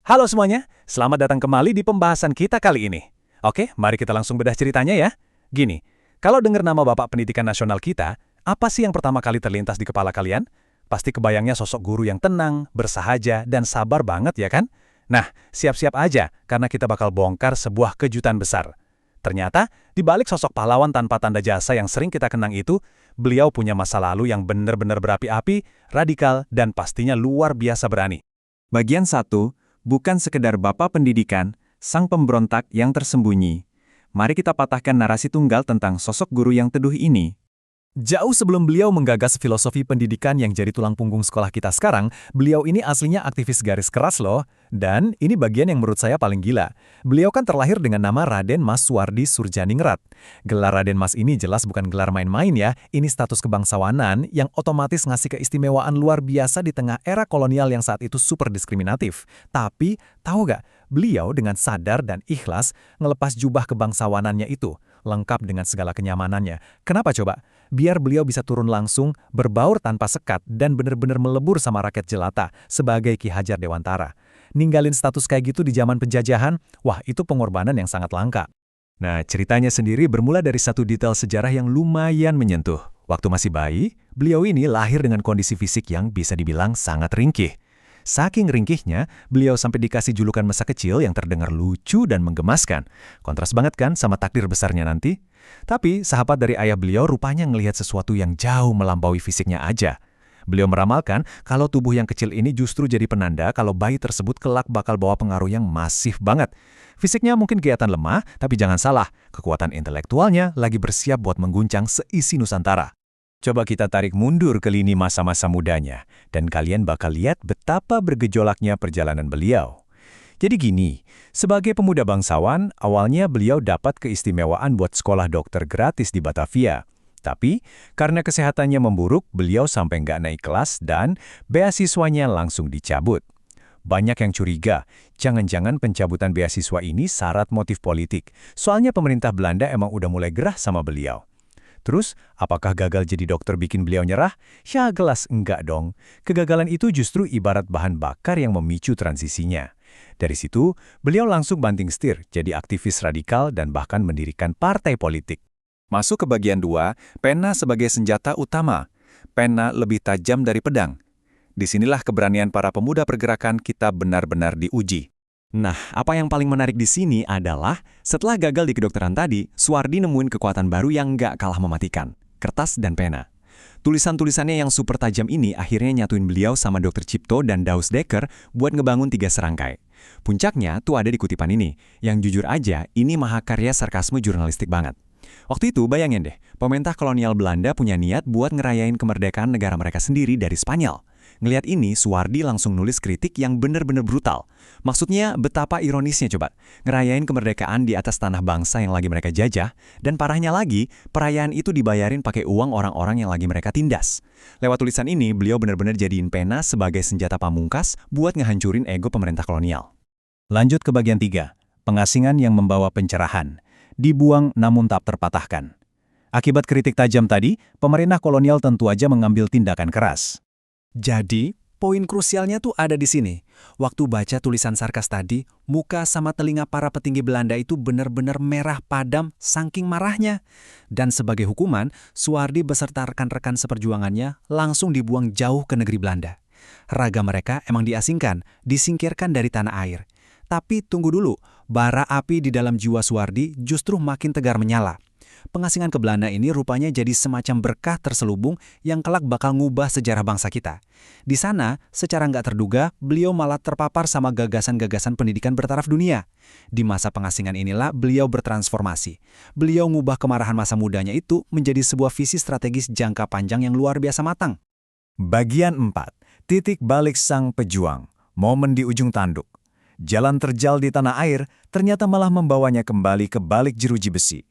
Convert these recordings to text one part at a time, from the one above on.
Halo semuanya, selamat datang kembali di pembahasan kita kali ini. Oke, mari kita langsung bedah ceritanya ya. Gini, kalau dengar nama Bapak Pendidikan Nasional kita, apa sih yang pertama kali terlintas di kepala kalian? Pasti kebayangnya sosok guru yang tenang, bersahaja, dan sabar banget ya kan? Nah, siap-siap aja, karena kita bakal bongkar sebuah kejutan besar. Ternyata, di balik sosok pahlawan tanpa tanda jasa yang sering kita kenang itu, beliau punya masa lalu yang benar-benar berapi-api, radikal, dan pastinya luar biasa berani. Bagian 1, bukan sekedar Bapak Pendidikan, sang pemberontak yang tersembunyi. Mari kita patahkan narasi tunggal tentang sosok guru yang teduh ini. Jauh sebelum beliau menggagas filosofi pendidikan yang jadi tulang punggung sekolah kita sekarang, beliau ini aslinya aktivis garis keras loh. Dan ini bagian yang menurut saya paling gila. Beliau kan terlahir dengan nama Raden Mas Suwardi Surjaningrat. Gelar Raden Mas ini jelas bukan gelar main-main ya, ini status kebangsawanan yang otomatis ngasih keistimewaan luar biasa di tengah era kolonial yang saat itu super diskriminatif. Tapi, tahu gak, beliau dengan sadar dan ikhlas ngelepas jubah kebangsawanannya itu, lengkap dengan segala kenyamanannya. Kenapa coba? Biar beliau bisa turun langsung, berbaur tanpa sekat, dan benar-benar melebur sama rakyat jelata sebagai Ki Hajar Dewantara. Ninggalin status kayak gitu di zaman penjajahan, wah itu pengorbanan yang sangat langka. Nah, ceritanya sendiri bermula dari satu detail sejarah yang lumayan menyentuh. Waktu masih bayi, beliau ini lahir dengan kondisi fisik yang bisa dibilang sangat ringkih. Saking ringkihnya, beliau sampai dikasih julukan masa kecil yang terdengar lucu dan menggemaskan. Kontras banget kan sama takdir besarnya nanti? Tapi, sahabat dari ayah beliau rupanya ngelihat sesuatu yang jauh melampaui fisiknya aja. Beliau meramalkan kalau tubuh yang kecil ini justru jadi penanda kalau bayi tersebut kelak bakal bawa pengaruh yang masif banget. Fisiknya mungkin kelihatan lemah, tapi jangan salah, kekuatan intelektualnya lagi bersiap buat mengguncang seisi Nusantara. Coba kita tarik mundur ke lini masa-masa mudanya, dan kalian bakal lihat betapa bergejolaknya perjalanan beliau. Jadi gini, sebagai pemuda bangsawan, awalnya beliau dapat keistimewaan buat sekolah dokter gratis di Batavia. Tapi, karena kesehatannya memburuk, beliau sampai nggak naik kelas dan beasiswanya langsung dicabut. Banyak yang curiga, jangan-jangan pencabutan beasiswa ini syarat motif politik, soalnya pemerintah Belanda emang udah mulai gerah sama beliau. Terus, apakah gagal jadi dokter bikin beliau nyerah? Ya jelas enggak dong. Kegagalan itu justru ibarat bahan bakar yang memicu transisinya. Dari situ, beliau langsung banting setir jadi aktivis radikal dan bahkan mendirikan partai politik. Masuk ke bagian 2, pena sebagai senjata utama. Pena lebih tajam dari pedang. Disinilah keberanian para pemuda pergerakan kita benar-benar diuji. Nah, apa yang paling menarik di sini adalah setelah gagal di kedokteran tadi, Suwardi nemuin kekuatan baru yang nggak kalah mematikan, kertas dan pena. Tulisan-tulisannya yang super tajam ini akhirnya nyatuin beliau sama Dr. Cipto dan Daus Dekker buat ngebangun 3 serangkai. Puncaknya tuh ada di kutipan ini, yang jujur aja ini mahakarya sarkasme jurnalistik banget. Waktu itu bayangin deh, pemerintah kolonial Belanda punya niat buat ngerayain kemerdekaan negara mereka sendiri dari Spanyol. Ngelihat ini, Suwardi langsung nulis kritik yang bener-bener brutal. Maksudnya, betapa ironisnya coba. Ngerayain kemerdekaan di atas tanah bangsa yang lagi mereka jajah, dan parahnya lagi, perayaan itu dibayarin pakai uang orang-orang yang lagi mereka tindas. Lewat tulisan ini, beliau bener-bener jadiin pena sebagai senjata pamungkas buat ngehancurin ego pemerintah kolonial. Lanjut ke bagian 3, pengasingan yang membawa pencerahan. Dibuang namun tak terpatahkan. Akibat kritik tajam tadi, pemerintah kolonial tentu aja mengambil tindakan keras. Jadi, poin krusialnya tuh ada di sini. Waktu baca tulisan sarkas tadi, muka sama telinga para petinggi Belanda itu benar-benar merah padam saking marahnya. Dan sebagai hukuman, Suwardi beserta rekan-rekan seperjuangannya langsung dibuang jauh ke negeri Belanda. Raga mereka emang diasingkan, disingkirkan dari tanah air. Tapi tunggu dulu, bara api di dalam jiwa Suwardi justru makin tegar menyala. Pengasingan ke Belanda ini rupanya jadi semacam berkah terselubung yang kelak bakal ngubah sejarah bangsa kita. Di sana, secara nggak terduga, beliau malah terpapar sama gagasan-gagasan pendidikan bertaraf dunia. Di masa pengasingan inilah beliau bertransformasi. Beliau ngubah kemarahan masa mudanya itu menjadi sebuah visi strategis jangka panjang yang luar biasa matang. Bagian 4, titik balik sang pejuang, momen di ujung tanduk. Jalan terjal di tanah air ternyata malah membawanya kembali ke balik jeruji besi.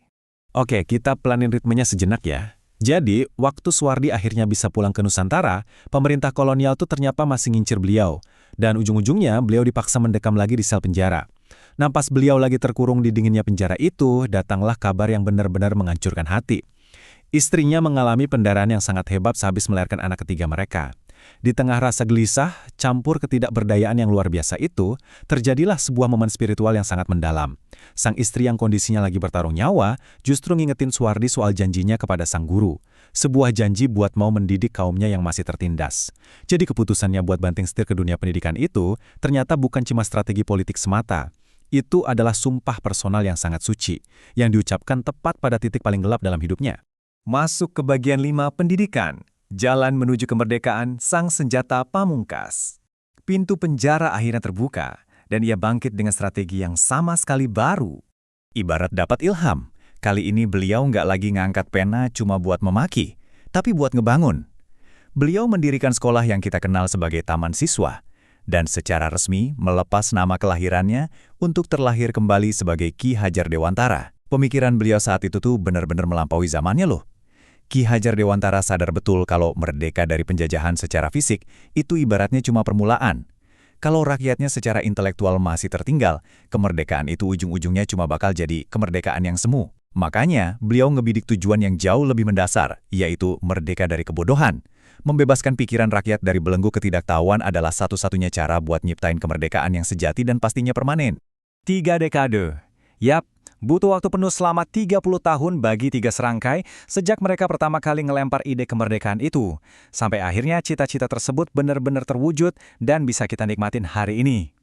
Oke, kita pelanin ritmenya sejenak ya. Jadi, waktu Suwardi akhirnya bisa pulang ke Nusantara, pemerintah kolonial tuh ternyata masih ngincir beliau. Dan ujung-ujungnya beliau dipaksa mendekam lagi di sel penjara. Nah, pas beliau lagi terkurung di dinginnya penjara itu, datanglah kabar yang benar-benar menghancurkan hati. Istrinya mengalami pendarahan yang sangat hebat sehabis melahirkan anak ketiga mereka. Di tengah rasa gelisah, campur ketidakberdayaan yang luar biasa itu, terjadilah sebuah momen spiritual yang sangat mendalam. Sang istri yang kondisinya lagi bertarung nyawa, justru ngingetin Suwardi soal janjinya kepada sang guru. Sebuah janji buat mau mendidik kaumnya yang masih tertindas. Jadi keputusannya buat banting setir ke dunia pendidikan itu, ternyata bukan cuma strategi politik semata. Itu adalah sumpah personal yang sangat suci, yang diucapkan tepat pada titik paling gelap dalam hidupnya. Masuk ke bagian 5 pendidikan. Jalan menuju kemerdekaan sang senjata pamungkas. Pintu penjara akhirnya terbuka, dan ia bangkit dengan strategi yang sama sekali baru. Ibarat dapat ilham, kali ini beliau nggak lagi ngangkat pena cuma buat memaki, tapi buat ngebangun. Beliau mendirikan sekolah yang kita kenal sebagai Taman Siswa, dan secara resmi melepas nama kelahirannya untuk terlahir kembali sebagai Ki Hajar Dewantara. Pemikiran beliau saat itu tuh benar-benar melampaui zamannya loh. Ki Hajar Dewantara sadar betul kalau merdeka dari penjajahan secara fisik itu ibaratnya cuma permulaan. Kalau rakyatnya secara intelektual masih tertinggal, kemerdekaan itu ujung-ujungnya cuma bakal jadi kemerdekaan yang semu. Makanya, beliau ngebidik tujuan yang jauh lebih mendasar, yaitu merdeka dari kebodohan. Membebaskan pikiran rakyat dari belenggu ketidaktahuan adalah satu-satunya cara buat nyiptain kemerdekaan yang sejati dan pastinya permanen. 3 dekade. Yap. Butuh waktu penuh selama 30 tahun bagi 3 serangkai sejak mereka pertama kali ngelempar ide kemerdekaan itu. Sampai akhirnya cita-cita tersebut benar-benar terwujud dan bisa kita nikmatin hari ini.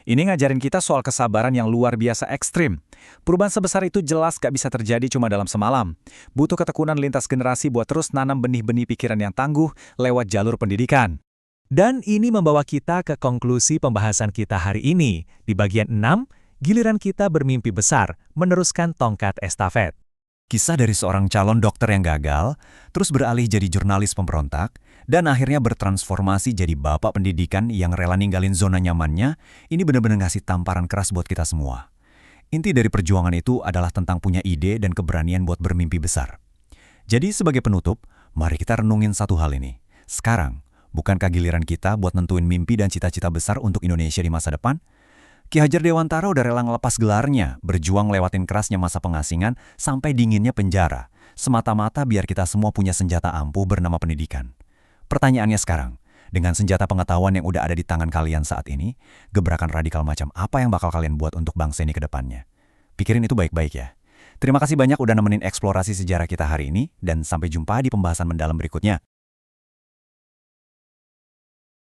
Ini ngajarin kita soal kesabaran yang luar biasa ekstrim. Perubahan sebesar itu jelas gak bisa terjadi cuma dalam semalam. Butuh ketekunan lintas generasi buat terus nanam benih-benih pikiran yang tangguh lewat jalur pendidikan. Dan ini membawa kita ke konklusi pembahasan kita hari ini di bagian 6. Giliran kita bermimpi besar, meneruskan tongkat estafet. Kisah dari seorang calon dokter yang gagal, terus beralih jadi jurnalis pemberontak, dan akhirnya bertransformasi jadi bapak pendidikan yang rela ninggalin zona nyamannya, ini benar-benar ngasih tamparan keras buat kita semua. Inti dari perjuangan itu adalah tentang punya ide dan keberanian buat bermimpi besar. Jadi sebagai penutup, mari kita renungin satu hal ini. Sekarang, bukankah giliran kita buat nentuin mimpi dan cita-cita besar untuk Indonesia di masa depan? Ki Hajar Dewantara udah rela ngelepas gelarnya, berjuang lewatin kerasnya masa pengasingan sampai dinginnya penjara, semata-mata biar kita semua punya senjata ampuh bernama pendidikan. Pertanyaannya sekarang, dengan senjata pengetahuan yang udah ada di tangan kalian saat ini, gebrakan radikal macam apa yang bakal kalian buat untuk bangsa ini ke depannya? Pikirin itu baik-baik ya. Terima kasih banyak udah nemenin eksplorasi sejarah kita hari ini, dan sampai jumpa di pembahasan mendalam berikutnya.